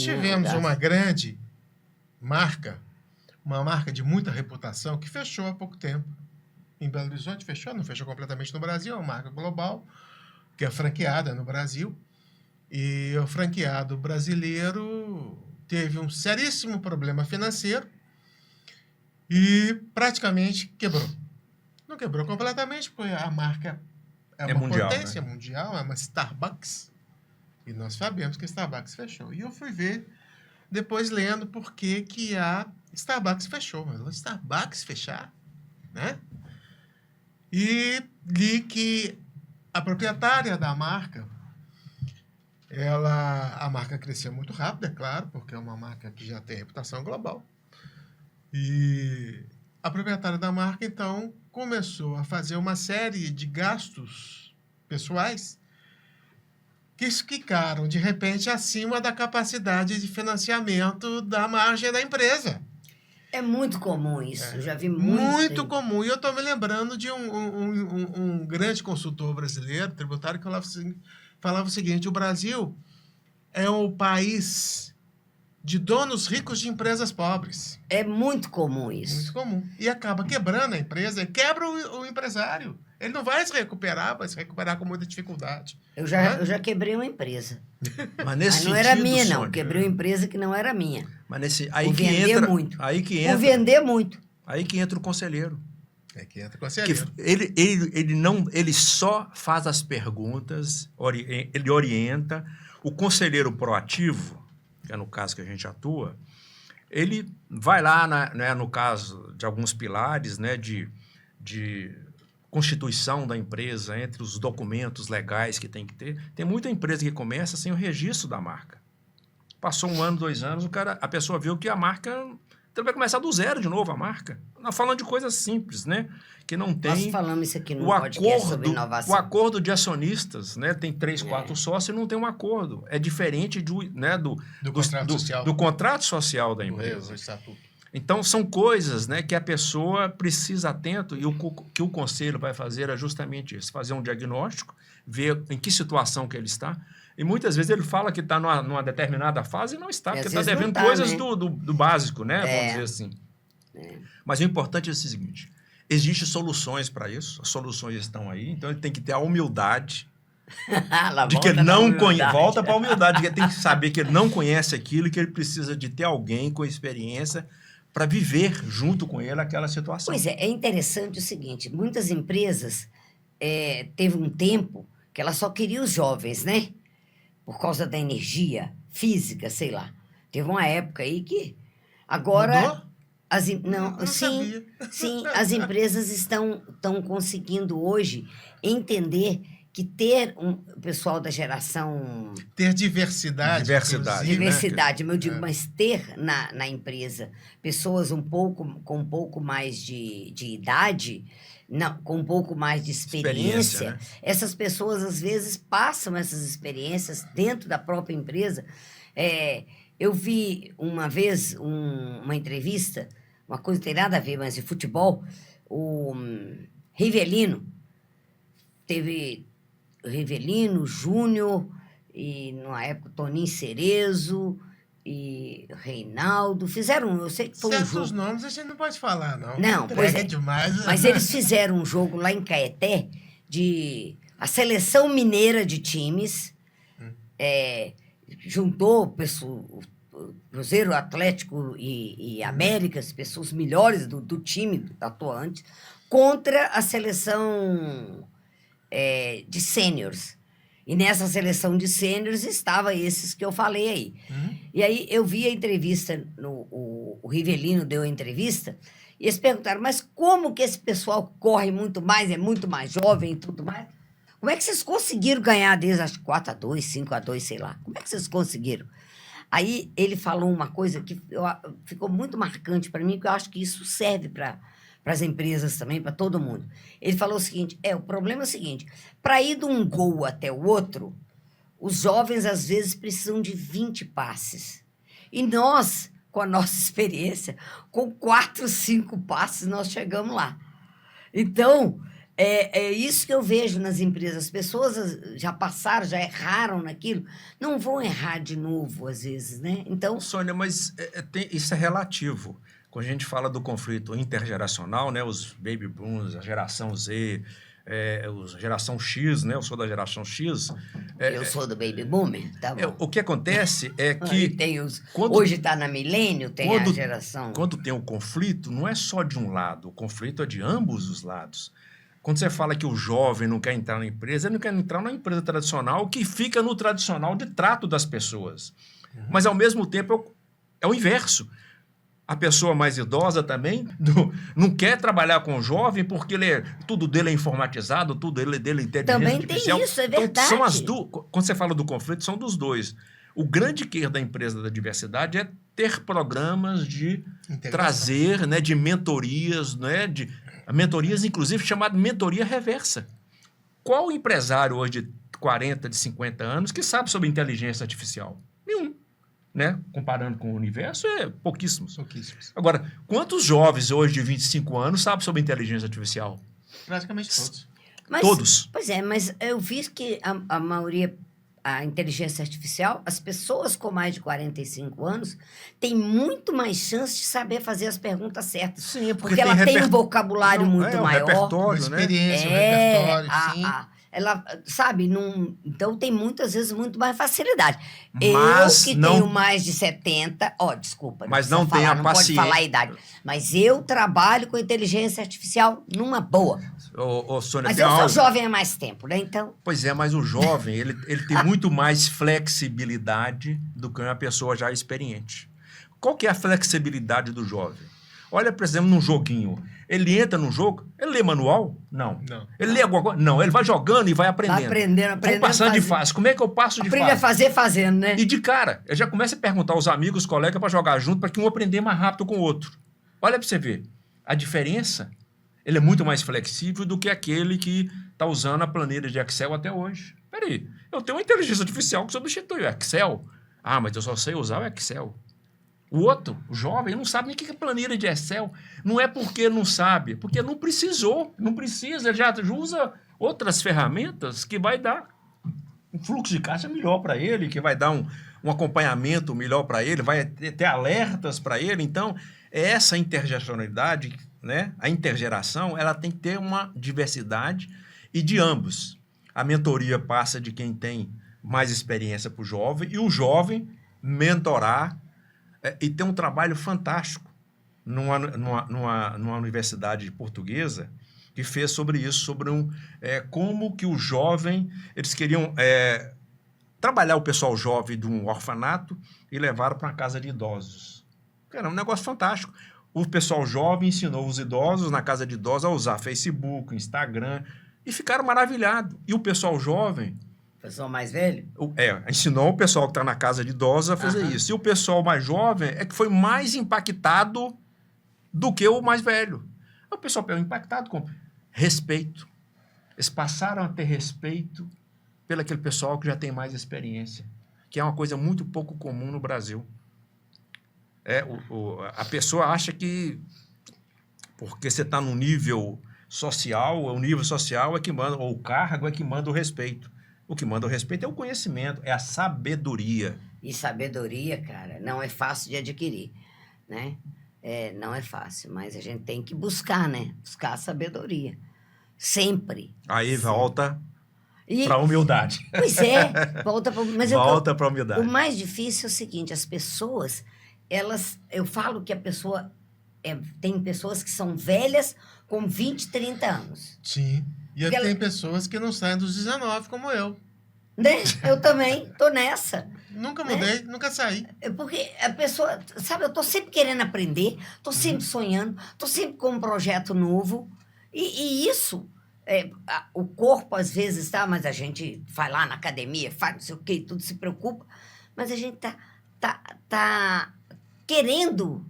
tivemos uma grande marca, uma marca de muita reputação, que fechou há pouco tempo. Em Belo Horizonte fechou, não fechou completamente no Brasil, é uma marca global, que é franqueada no Brasil. E o franqueado brasileiro teve um seríssimo problema financeiro e praticamente quebrou. Não quebrou completamente, porque a marca é uma mundial, potência, né? mundial, é uma Starbucks. E nós sabemos que a Starbucks fechou. E eu fui ver, depois lendo por que a Starbucks fechou. Mas a Starbucks fechar, né? E li que a proprietária da marca, a marca cresceu muito rápido, é claro, porque é uma marca que já tem reputação global. E a proprietária da marca, então, começou a fazer uma série de gastos pessoais que ficaram, de repente, acima da capacidade de financiamento da margem da empresa. É muito comum isso, eu já vi Muito comum. E eu estou me lembrando de um grande consultor brasileiro, tributário, que falava o seguinte: o Brasil é o país de donos ricos de empresas pobres. É muito comum isso. Muito comum. E acaba quebrando a empresa, quebra o empresário. Ele não vai se recuperar, vai se recuperar com muita dificuldade. Eu já quebrei uma empresa. Mas nesse não era sentido, minha, não. Sônia, Quebrei uma empresa que não era minha. Mas Vou vender muito. Vou vender muito. Aí que entra o conselheiro. É que entra o conselheiro. Ele só faz as perguntas, ele orienta. O conselheiro proativo, que é no caso que a gente atua, ele vai lá, né, no caso de alguns pilares, né, de constituição da empresa, entre os documentos legais que tem que ter. Tem muita empresa que começa sem o registro da marca. Passou 1 ano, 2 anos, a pessoa viu que a marca... Então vai começar do zero de novo a marca. Nós falando de coisas simples, né? Que não tem... Nós falamos isso aqui no podcast sobre inovação. O acordo de acionistas, né? Tem 3, 4 sócios e não tem um acordo. É diferente do contrato social. Do contrato social da empresa. Então, são coisas, né, que a pessoa precisa atento, e o que o conselho vai fazer é justamente isso: fazer um diagnóstico, ver em que situação que ele está. E muitas vezes ele fala que está numa determinada fase e não está, porque está devendo coisas, né, do básico, né? Vamos dizer assim. Mas o importante é o seguinte: existem soluções para isso, as soluções estão aí, então ele tem que ter a humildade de que ele não conhece. Volta para a humildade, de que ele tem que saber que ele não conhece aquilo e que ele precisa de ter alguém com experiência para viver junto com ele aquela situação. Pois é interessante o seguinte: muitas empresas teve um tempo que ela só queria os jovens, né? Por causa da energia física, sei lá. Teve uma época aí que agora... Mudou? Sim, as empresas estão conseguindo hoje entender que ter o pessoal da geração... Ter diversidade. Diversidade, né? Eu digo, mas ter na empresa pessoas com um pouco mais de idade, com um pouco mais de experiência, né? Essas pessoas, às vezes, passam essas experiências dentro da própria empresa. Eu vi uma vez uma entrevista, uma coisa que tem nada a ver, mas de futebol, o Rivelino. Teve Rivelino, Júnior, e numa época Toninho Cerezo e Reinaldo. Fizeram, eu sei que foi um jogo... Certos nomes a gente não pode falar, não. Não, pois é. Demais. Mas eles fizeram um jogo lá em Caeté, a seleção mineira de times, juntou o Cruzeiro, Atlético e América, as pessoas melhores do time atuante, contra a seleção de sêniors. E nessa seleção de sêniors estava esses que eu falei aí. E aí eu vi a entrevista, o Rivelino deu a entrevista, e eles perguntaram: mas como que esse pessoal corre muito mais, é muito mais jovem e tudo mais? Como é que vocês conseguiram ganhar deles, acho 4-2, 5-2, sei lá? Como é que vocês conseguiram? Aí ele falou uma coisa que ficou muito marcante para mim, porque eu acho que isso serve para as empresas também, para todo mundo. Ele falou o seguinte: o problema é o seguinte, para ir de um gol até o outro, os jovens às vezes precisam de 20 passes. E nós, com a nossa experiência, com 4, 5 passes, nós chegamos lá. Então, É isso que eu vejo nas empresas. As pessoas já passaram, já erraram naquilo, não vão errar de novo, às vezes, né? Então... Sônia, mas isso é relativo. Quando a gente fala do conflito intergeracional, né, os baby boomers, a geração Z, a geração X, né, eu sou da geração X. Eu sou do baby boomer, tá bom. O que acontece é que... hoje está na milênio, tem a geração... Quando tem o conflito, não é só de um lado, o conflito é de ambos os lados. Quando você fala que o jovem não quer entrar na empresa, ele não quer entrar na empresa tradicional, que fica no tradicional de trato das pessoas. Mas, ao mesmo tempo, é o inverso. A pessoa mais idosa também não quer trabalhar com o jovem porque tudo dele é informatizado, tudo dele é inteligência também artificial. Tem isso, é verdade. Então, quando você fala do conflito, são dos dois. O grande querer da empresa da diversidade é ter programas de trazer, né, de mentorias, né, mentorias, inclusive, chamada mentoria reversa. Qual empresário hoje de 40, de 50 anos que sabe sobre inteligência artificial? Nenhum. Né? Comparando com o universo, pouquíssimos. Agora, quantos jovens hoje de 25 anos sabem sobre inteligência artificial? Praticamente todos. Todos. Pois é, mas eu vi que a maioria, a inteligência artificial, as pessoas com mais de 45 anos têm muito mais chance de saber fazer as perguntas certas. Sim, porque ela tem um vocabulário muito maior. Repertório, uma experiência, um repertório, sim. Ela, sabe, então tem muitas vezes muito mais facilidade. Mas eu que tenho mais de 70, desculpa. Mas não tem a paciência. Não pode falar a idade. Mas eu trabalho com inteligência artificial numa boa. Sônia, mas eu sou jovem há mais tempo, né? Então... Pois é, mas o jovem, ele tem muito mais flexibilidade do que uma pessoa já experiente. Qual que é a flexibilidade do jovem? Olha, por exemplo, num joguinho. Ele entra no jogo, ele lê manual? Não. Ele lê alguma coisa? Não. Ele vai jogando e vai aprendendo. Vai aprendendo. Vamos passando de fase. Como é que eu passo de fase? Aprende a fazer fazendo, né? E de cara, eu já começo a perguntar aos amigos, colegas, para jogar junto, para que um aprender mais rápido com o outro. Olha para você ver. A diferença, ele é muito mais flexível do que aquele que está usando a planilha de Excel até hoje. Peraí, eu tenho uma inteligência artificial que substitui o Excel. Mas eu só sei usar o Excel. O outro, o jovem, não sabe nem o que é planilha de Excel. Não é porque não sabe, porque não precisou, não precisa, ele já usa outras ferramentas que vai dar um fluxo de caixa melhor para ele, que vai dar um acompanhamento melhor para ele, vai ter alertas para ele. Então, essa intergeracionalidade, né, a intergeração, ela tem que ter uma diversidade e de ambos. A mentoria passa de quem tem mais experiência para o jovem e o jovem mentorar e tem um trabalho fantástico numa universidade portuguesa que fez sobre isso, sobre como que o jovem, eles queriam trabalhar o pessoal jovem de um orfanato e levaram para uma casa de idosos. Era um negócio fantástico. O pessoal jovem ensinou os idosos na casa de idosos a usar Facebook, Instagram, e ficaram maravilhados. E o pessoal jovem... O pessoal mais velho? Ensinou o pessoal que está na casa de idosos a fazer isso. E o pessoal mais jovem é que foi mais impactado do que o mais velho. O pessoal impactado com respeito. Eles passaram a ter respeito pelo aquele pessoal que já tem mais experiência, que é uma coisa muito pouco comum no Brasil. A pessoa acha que porque você está no nível social, o nível social é que manda, ou o cargo é que manda o respeito. O que manda o respeito é o conhecimento, é a sabedoria. E sabedoria, cara, não é fácil de adquirir, né? Não é fácil, mas a gente tem que buscar, né? Buscar a sabedoria. Sempre. Aí volta para a humildade. Pois é, volta para a humildade. O mais difícil é o seguinte, as pessoas, eu falo que a pessoa, tem pessoas que são velhas com 20, 30 anos. Sim. E tem pessoas que não saem dos 19, como eu. Né? Eu também tô nessa. Nunca mudei, nunca saí. Porque a pessoa, sabe, eu tô sempre querendo aprender, tô sempre sonhando, tô sempre com um projeto novo. E isso, o corpo às vezes mas a gente vai lá na academia, faz não sei o quê, tudo se preocupa, mas a gente tá querendo